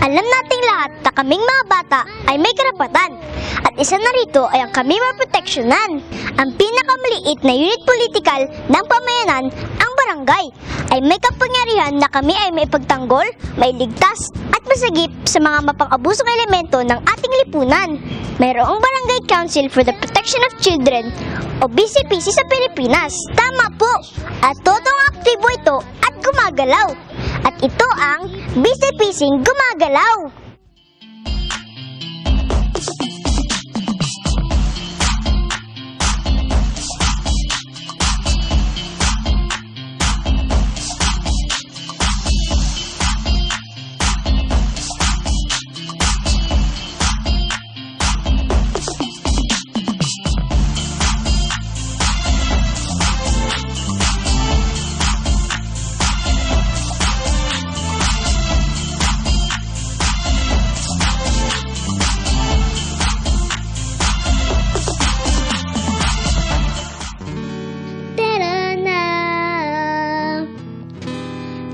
Alam nating lahat na kaming mga bata ay may karapatan. At isa na rito ay ang kami maproteksyonan. Ang pinakamaliit na unit politikal ng pamayanan, ang barangay, ay may kapangyarihan na kami ay maipagtanggol, mailigtas at masagip sa mga mapang-abusong elemento ng ating lipunan. Mayroong Barangay Council for the Protection of Children o BCPC sa Pilipinas. Tama po! At totong aktibo ito at gumagalaw. At ito ang BCPC Gumagalaw.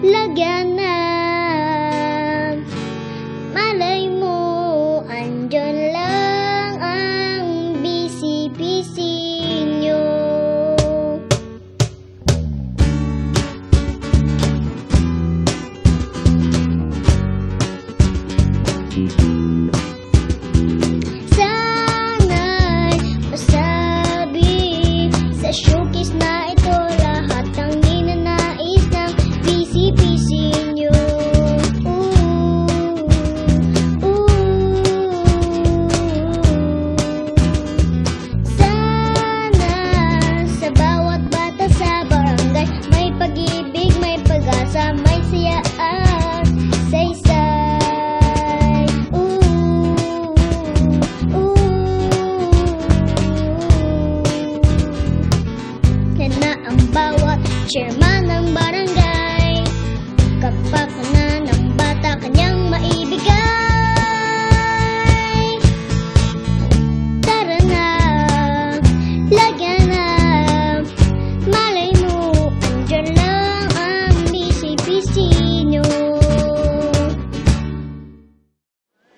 Lagyan na, malay mo, andyan lang ang BCPC nyo. Sana'y masabi sa showcase na ito lahat ng ninanais ng BCPC nyo. Sana sa bawat bata sa barangay may pag-ibig, may pag-asa, may saya at saysay. Yan na ang bawat chairman ng barangay, kapakanan ng bata kanyang maibigay. Tara na, lagyan na, malay mo, andyan lang ang BCPC nyo.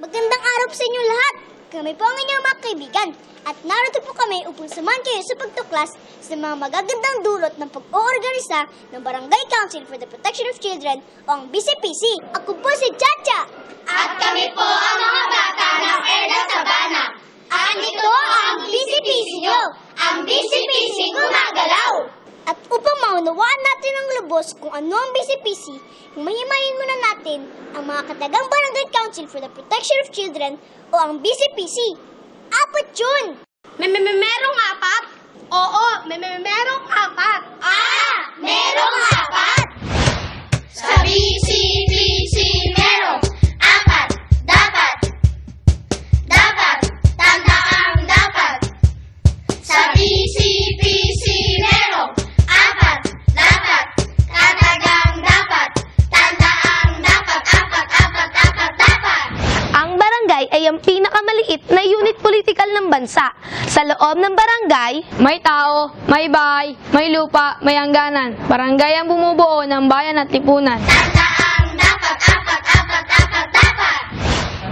Magandang araw sa inyo lahat! Kami po ang inyong mga kaibigan at narito po kami upang samahan kayo sa pagtuklas sa mga magagandang dulot ng pag-oorganisa ng Barangay Council for the Protection of Children o ang BCPC. Ako po si Chacha! At kami po ang mga bata ng Erda Sabana. Andito ang BCPC nyo, ang BCPC Gumagalaw. At upang maunawaan natin ng lubos kung ano ang BCPC, mahimayin muna natin ang mga katagang Barangay Council for the Protection of Children o ang BCPC. Apat yun! Merong apat? Oo, merong apat. Merong apat! Sa BCPC merong apat. Dapat, tanda ang dapat. Sa BCPC merong apat. Dapat, katagang dapat. Tanda ang dapat. Dapat. Ang barangay ay ang pinakamaliit na unit politikal ng bansa. Sa loob ng barangay, may tao, may bahay, may lupa, may hangganan. Barangay ang bumubuo ng bayan at lipunan. Tanda ang dapat.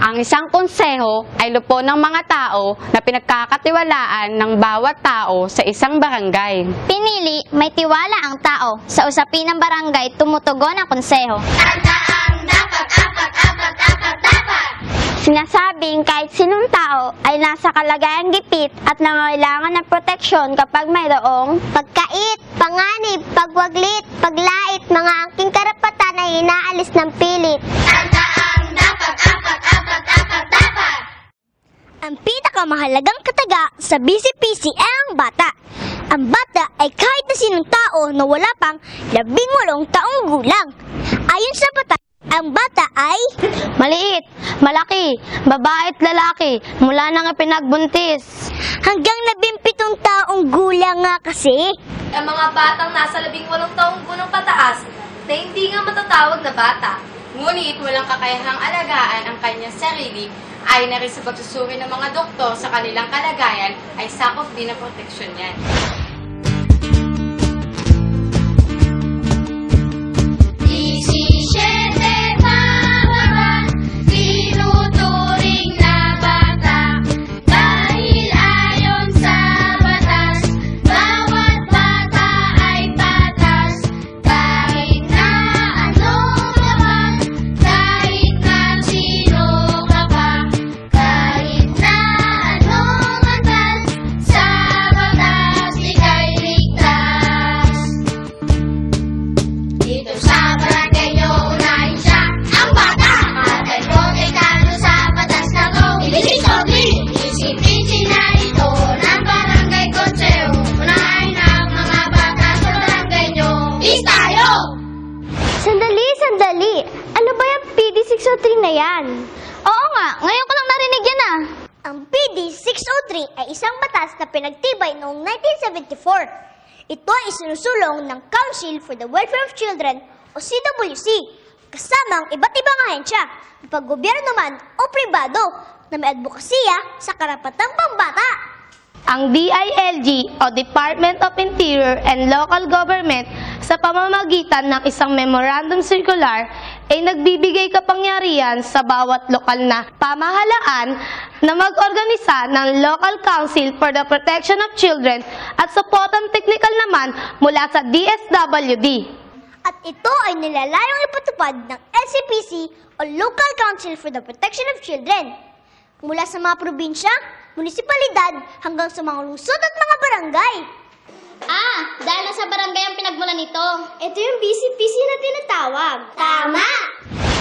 Ang isang konseho ay lupo ng mga tao na pinagkakatiwalaan ng bawat tao sa isang barangay. Pinili, may tiwala ang tao. Sa usapin ng barangay, tumutugon ang konseho. Tanda ang dapat. Sinasabing kahit sinong tao ay nasa kalagayang gipit at nangailangan ng proteksyon kapag mayroong pagkait, panganib, pagwaglit, paglait, mga angking karapatan ay inaalis ng pilit. Tanda ang dapat. Ang pinakamahalagang kataga sa BCPC ay ang bata. Ang bata ay kahit na sinong tao na wala pang 18 taong gulang. Ayon sa batas, ang bata ay Maliit, malaki, babae at lalaki, mula nang ipinagbuntis. hanggang 17 taong gulang nga kasi. Ang mga batang nasa 18 taong gulang pataas na hindi nga matatawag na bata, Ngunit walang kakayahang alagaan ang kanyang sarili, ay na rin sa pagsusuri ng mga doktor sa kanilang kalagayan ay sakop din ang proteksyon niyan. Di si Siete pababa, di 603 na yan. Oo nga, ngayon ko lang narinig yan ah. Ang PD 603 ay isang batas na pinagtibay noong 1974. Ito ay isinusulong ng Council for the Welfare of Children o CWC, kasama ang iba't ibang ahensya, paggobyerno man o pribado, na may advokasya sa karapatang pambata. Ang DILG o Department of Interior and Local Government sa pamamagitan ng isang memorandum circular ay nagbibigay kapangyarihan sa bawat lokal na pamahalaan na mag-organisa ng Local Council for the Protection of Children at supportang technical naman mula sa DSWD. At ito ay nilalayong ipatupad ng LCPC o Local Council for the Protection of Children. Mula sa mga probinsya, munisipalidad hanggang sa mga lungsod at mga barangay. Dahil nasa barangay ang pinagmulan nito. Ito yung BCPC na tinatawag. Tama!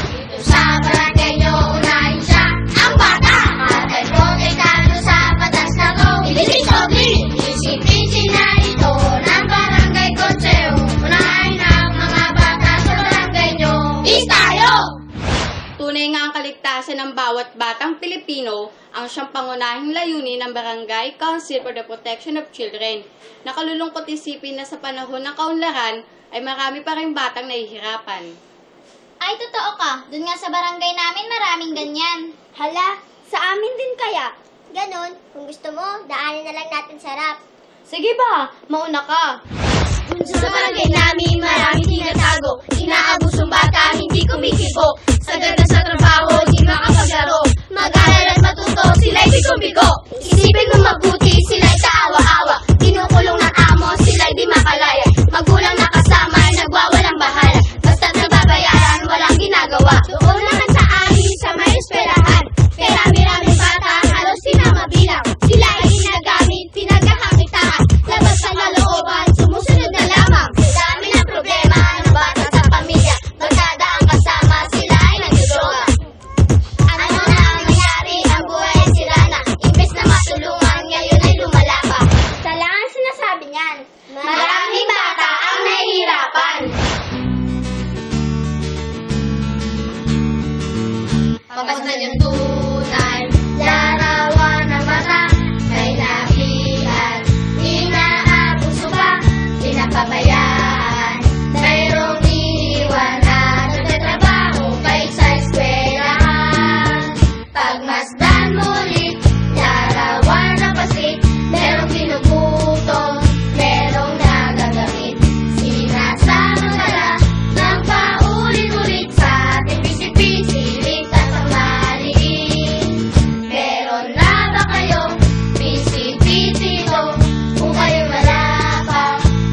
Dito sa barangay nyo, unahin siya, ang bata! At ay protektado sa batas na to. BCPC na ito ng barangay konseho. Unahin ang mga bata sa barangay nyo. Peace tayo! Tunay nga ang kaligtasan ng bawat batang Pilipino ang siyang pangunahing layunin ng Barangay Council for the Protection of Children. Nakalulungkot isipin na sa panahon ng kaunlaran ay marami pa rin batang nahihirapan. Ay, totoo ka. Doon nga sa barangay namin maraming ganyan. Hala, sa amin din kaya. Ganon, kung gusto mo, daanin na lang natin sa rap. Sige ba, mauna ka. Sa barangay namin maraming tinatago. Inaabusong bata, hindi kumikibo. Sa ganda sa trabaho, di makapaglaro. Mag-aral at matuto, sila'y bigo-bigo. Isipin mo mabuti, sila'y kaawa-awa. Kinukulong ng amo, sila'y di makalaya. Magulang na kasama, nagwawalang bahala. Basta't nababayaran, walang ginagawa. Doon naman sa amin, sa may eskwelahan. Kaya rami-raming bata, halos di na mabilang. Sila ay ginagamit, pinagkakakitaan. Labas sa kalooban, sumusunod na lamang. Dami ng problema ng bata sa pamilya. Barkada ang kasama, sila ay nagdudroga. Ano na ang nangyari, ang buhay ay sira na. Imbes na matulungan, ngayon ay lumala pa. Sala ang sinasabi niyan. Maraming bata ang nahihirapan. Pagkasdan yung tunay, larawan ng mata, may nakihan, inaabuso pa, pinapabayaan, mayroong iniwan at nagtatrabaho kahit sa eskwelahan. Pagmasdan mulit, larawan ng pasit, merong pinugutom, merong nagagamit, sinasamantala ng paulit-ulit sa ating bisipisi, ligtas ang maliit. Meron na ba kayo, bisipisi ito? Kung kayo wala pa,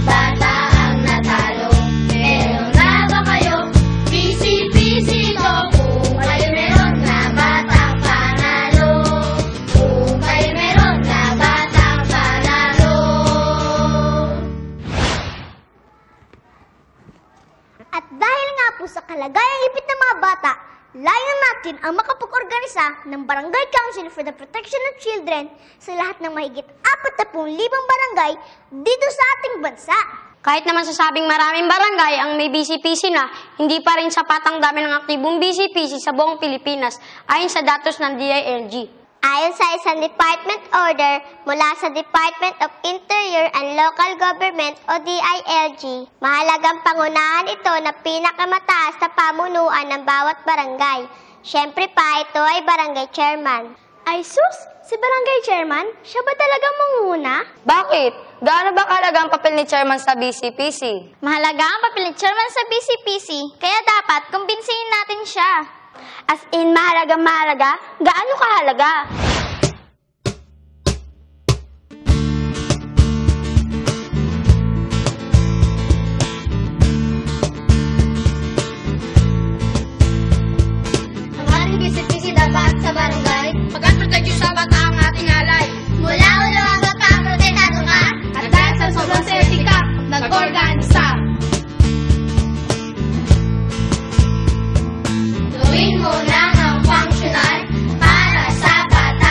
bata ang natalo. Meron na ba kayo, bisipisi ito? Kung kayo meron na, batang panalo. Kung kayo meron na, batang panalo. At dahil nga po sa kalagayang ipit ng mga bata, layan natin ang makapag-organisa ng Barangay Council for the Protection of Children sa lahat ng mahigit 40,000 barangay dito sa ating bansa. Kahit naman sasabing maraming barangay ang may BCPC na, hindi pa rin sapat ang dami ng aktibong BCPC sa buong Pilipinas ayon sa datos ng DILG. Ayon sa isang department order mula sa Department of Interior and Local Government o DILG, mahalagang pangunahan ito na pinakamataas na pamunuan ng bawat barangay. Siyempre pa, ito ay barangay chairman. Ay sus, si barangay chairman, siya ba talagang manguna? Bakit? Gaano ba kahalaga ang papel ni chairman sa BCPC? Mahalaga ang papel ni chairman sa BCPC, kaya dapat kumbinsihin natin siya. As in, mahalaga? Gaano kahalaga? Ang ating BCPC dapat sa barangay Pag-protect sa bata ang ating alay. mula ulo hanggang pa, protektado ka. At dahil sa sobrang safety ka, nag-organisa. Gawin mo lang ang functional para sa bata.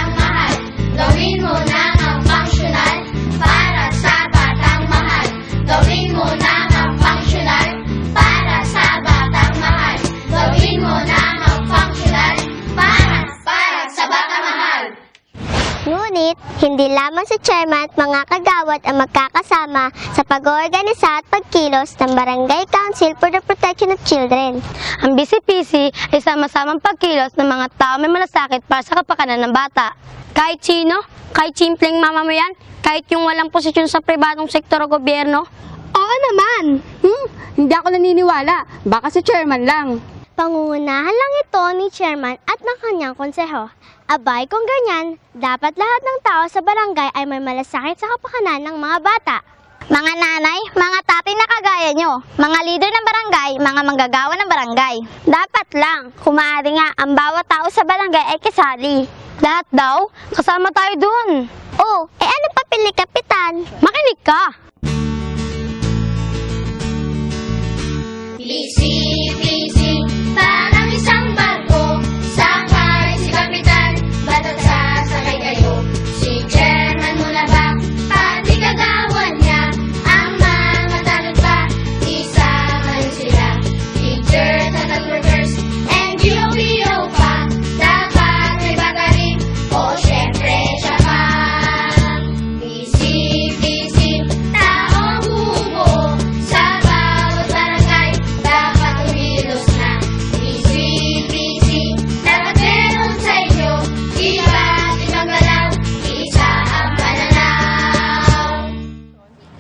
hindi lamang si chairman at mga kagawad ang magkakasama sa pag-oorganisa at pagkilos ng Barangay Council for the Protection of Children. Ang BCPC ay sama-samang pagkilos ng mga tao may malasakit para sa kapakanan ng bata. Kahit sino, kahit simpleng mamamayan, kahit yung walang posisyon sa pribadong sektor o gobyerno. Oo naman! Hindi ako naniniwala. Baka si chairman lang. Pangungunahan lang ito ni chairman at ng kanyang konseho. Abay, kung ganyan, dapat lahat ng tao sa barangay ay may malasakit sa kapakanan ng mga bata. Mga nanay, mga tatay na kagaya nyo, mga leader ng barangay, mga manggagawa ng barangay. Dapat lang, kung maaari nga, ang bawat tao sa barangay ay kasali. Lahat daw, kasama tayo dun. Oh, ano pa pili, Kapitan? Makinig ka! Busy, busy, parang isang barko. Sakay si Kapitan, bata't sasakay kayo. Si Chairman mula ba, pati kagawan niya. Ang mga tanod pa, isama rin sila. Teachers at workers, and GOPO pa. Dapat may bagarin, o syempre siya pa. Busy, busy, taong buo sa bawat barangay. Dapat umilos na. Busy, busy, dapat meron sa inyo. Iba't ibang galaw, isa ang pananaw.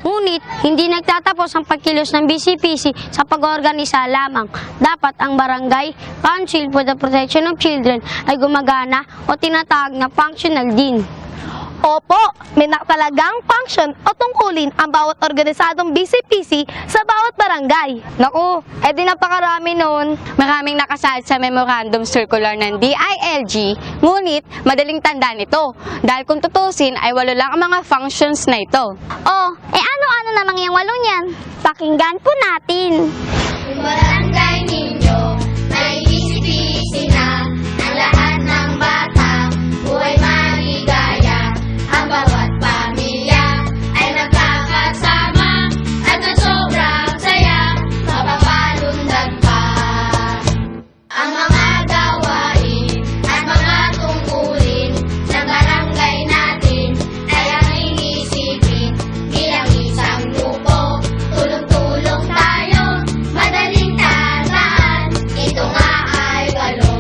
Ngunit, hindi nagtatapos ang pagkilos ng BCPC sa pag-organisa lamang. Dapat ang Barangay Council for the Protection of Children ay gumagana o tinatawag na functional din. Opo, may nakatalagang function o tungkulin ang bawat organisadong BCPC sa bawat barangay. Naku, edi napakarami nun. Maraming nakasal sa Memorandum Circular ng DILG, ngunit madaling tandaan ito. Dahil kung tutusin ay 8 lang ang mga functions na ito. Oh, ano-ano namang yung 8 niyan? Pakinggan po natin. Yung barangay ninyo, may busy-busy na. Ang lahat ng bata, buhay maligaya. Ang bawat pamilya ay nagkakasama. At ang sobrang saya, mapapalundag pa. Ang mga gawain at mga tungkulin ng barangay natin ay aming isipin bilang isang grupo. Tulong-tulong tayo, madaling tandaan, ito nga ay walo.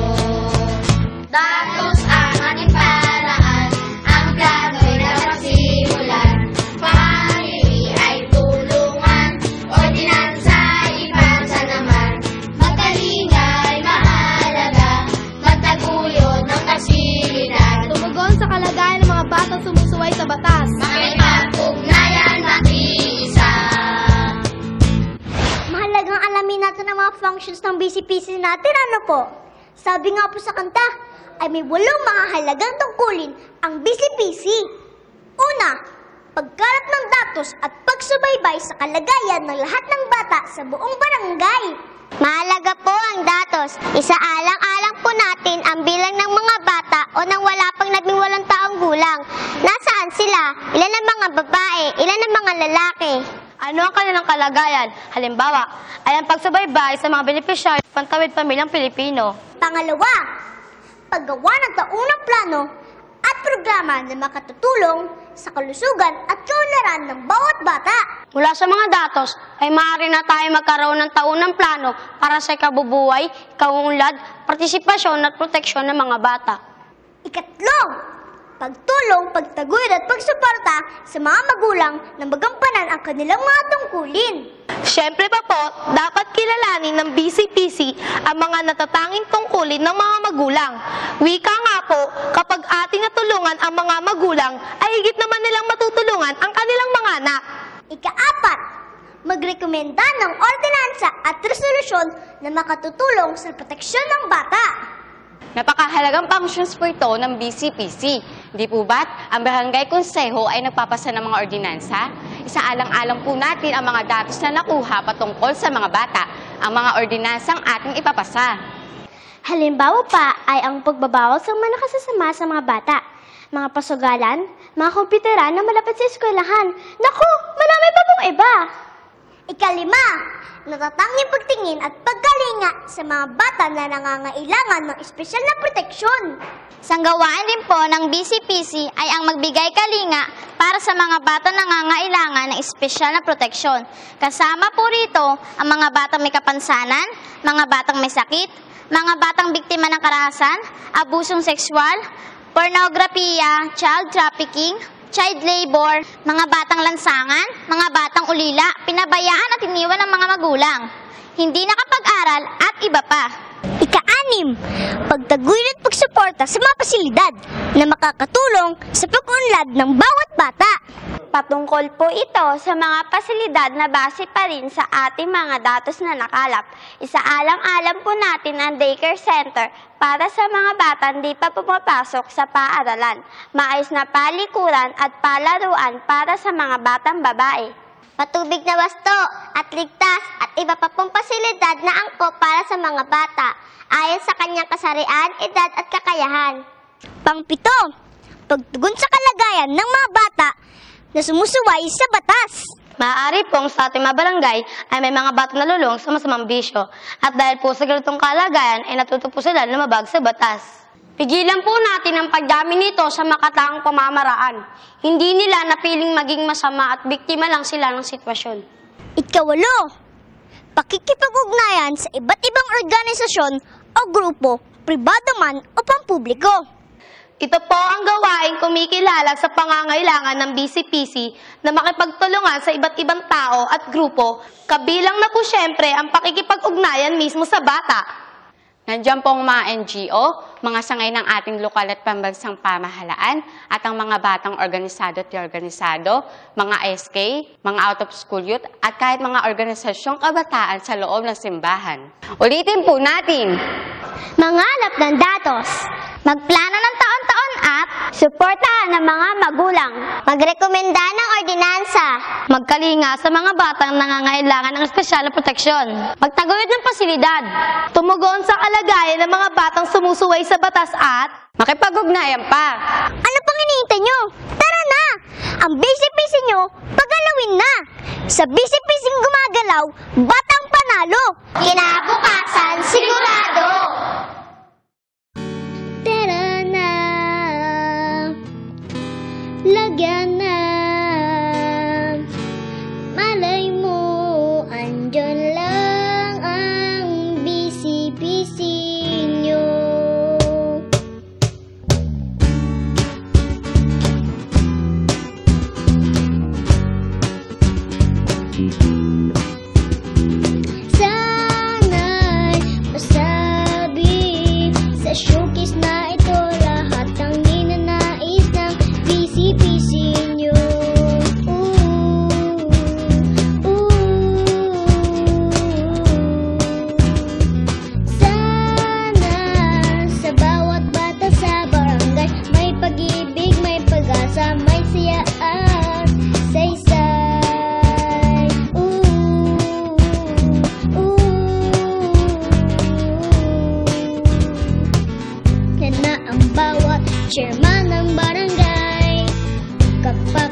Datos ang ating paraan, ang gagawin na magsimulan. Family ay tulungan, ordinansa ipansa naman. Magkalingay mahalaga, magtaguyod ng kasilidad. Tumugon sa kalagayan ng mga batang sumusuway sa batas. Makipag-ugnayan makiisa. Mahalagang alamin natin ang mga functions ng BCPC natin, ano po? Sabi nga po sa kanta, ay may 8 mahalagang tungkulin ang BCPC. Una, pagkalap ng datos at pagsubaybay sa kalagayan ng lahat ng bata sa buong barangay. Mahalaga po ang datos. Isaalang-alang po natin ang bilang ng mga bata o nang wala pang 18 taong gulang. Nasaan sila? Ilan ang mga babae? Ilan ang mga lalaki? Ano ang kanilang kalagayan? Halimbawa, ay ang pagsubaybay sa mga benepisyaryo ng Pantawid Pamilyang Pilipino. Pangalawa, paggawa ng taunang plano at programa na makatutulong sa kalusugan at kaunlaran ng bawat bata. Mula sa mga datos, ay maaari na tayo magkaroon ng taunang plano para sa ikabubuhay, kaunlad, partisipasyon at proteksyon ng mga bata. Ikatlo, pagtulong, pagtaguyod at pagsuporta sa mga magulang na magampanan ang kanilang mga tungkulin. Siyempre pa po, dapat kilalanin ng BCPC ang mga natatanging tungkulin ng mga magulang. Wika nga po, kapag ating natulungan ang mga magulang, ay higit naman nilang matutulungan ang kanilang mga anak. Ika-4, magrekomenda ng ordinansa at resolusyon na makatutulong sa proteksyon ng bata. Napakahalagang functions po ito ng BCPC. Di po ba't ang Barangay Konseho ay nagpapasa ng mga ordinansa? Isaalang-alang po natin ang mga datos na nakuha patungkol sa mga bata, ang mga ordinansang ating ipapasa. Halimbawa pa ay ang pagbabawal sa mga nakasasama sa mga bata, mga pasugalan, mga komputeran na malapit sa eskwelahan. Naku, marami pa pong iba! Ikalima, natatanging pagtingin at pagkalinga sa mga bata na nangangailangan ng espesyal na proteksyon. Sanggawain din po ng BCPC ay ang magbigay kalinga para sa mga bata nangangailangan ng espesyal na proteksyon. Kasama po rito ang mga batang may kapansanan, mga batang may sakit, mga batang biktima ng karahasan, abusong sexual, pornografiya, child trafficking, child labor, mga batang lansangan, mga batang ulila, pinabayaan at iniwan ng mga magulang, hindi nakapag-aral at iba pa. Ika-anim, pagtaguyod at pagsuporta sa mga pasilidad na makakatulong sa pag-unlad ng bawat bata. Patungkol po ito sa mga pasilidad na base pa rin sa ating mga datos na nakalap. Isaalang-alam po natin ang daycare center para sa mga bata hindi pa pumapasok sa paaralan. Maayos na palikuran at palaruan para sa mga batang babae. Patubig na wasto at ligtas at iba pa pong pasilidad na angkop para sa mga bata ayon sa kanyang kasarian, edad at kakayahan. Pangpito, pagtugon sa kalagayan ng mga bata na sumusuway sa batas. Maaari pong sa ating mga barangay ay may mga batang nalulong sa masamang bisyo. At dahil po sa ganitong kalagayan ay natuto po sila lumabag sa batas. Pigilan po natin ang pagdami nito sa makataang pamamaraan. Hindi nila napiling maging masama at biktima lang sila ng sitwasyon. Ikawalo, pakikipag-ugnayan sa iba't ibang organisasyon o grupo, pribado man o pampubliko. Ito po ang gawaing kumikilala sa pangangailangan ng BCPC na makipagtulungan sa iba't ibang tao at grupo, kabilang na po syempre ang pakikipag-ugnayan mismo sa bata. Nandiyan po ang mga NGO, mga sangay ng ating lokal at pambansang pamahalaan, at ang mga batang organisado at organisado, mga SK, mga out-of-school youth, at kahit mga organisasyong kabataan sa loob ng simbahan. Ulitin po natin! Mangalap ng datos, Magplano ng taon-taon at suportahan ng mga magulang, magrekomenda ng ordinansa, magkalinga sa mga batang nangangailangan ng espesyal na proteksyon, magtaguyod ng pasilidad, tumugon sa kalagayan ng mga batang sumusuway sa batas at makipag-ugnayan pa! Ano pang iniintay nyo? Tara na! Ang BCPC nyo, pagalawin na! Sa BCPC gumagalaw, batang panalo! kinabukasan sigurado! Tara na! Lagyan na! Malay mo, andyan lang ang BCPC nyo. Sana'y masabi sa showcase na ito lahat ng ninanais ng BCPC nyo. Sana sa bawat bata sa barangay may pag-ibig, may pag-asa, may saya at saysay. Yan na ang bawat chairman ng barangay kapag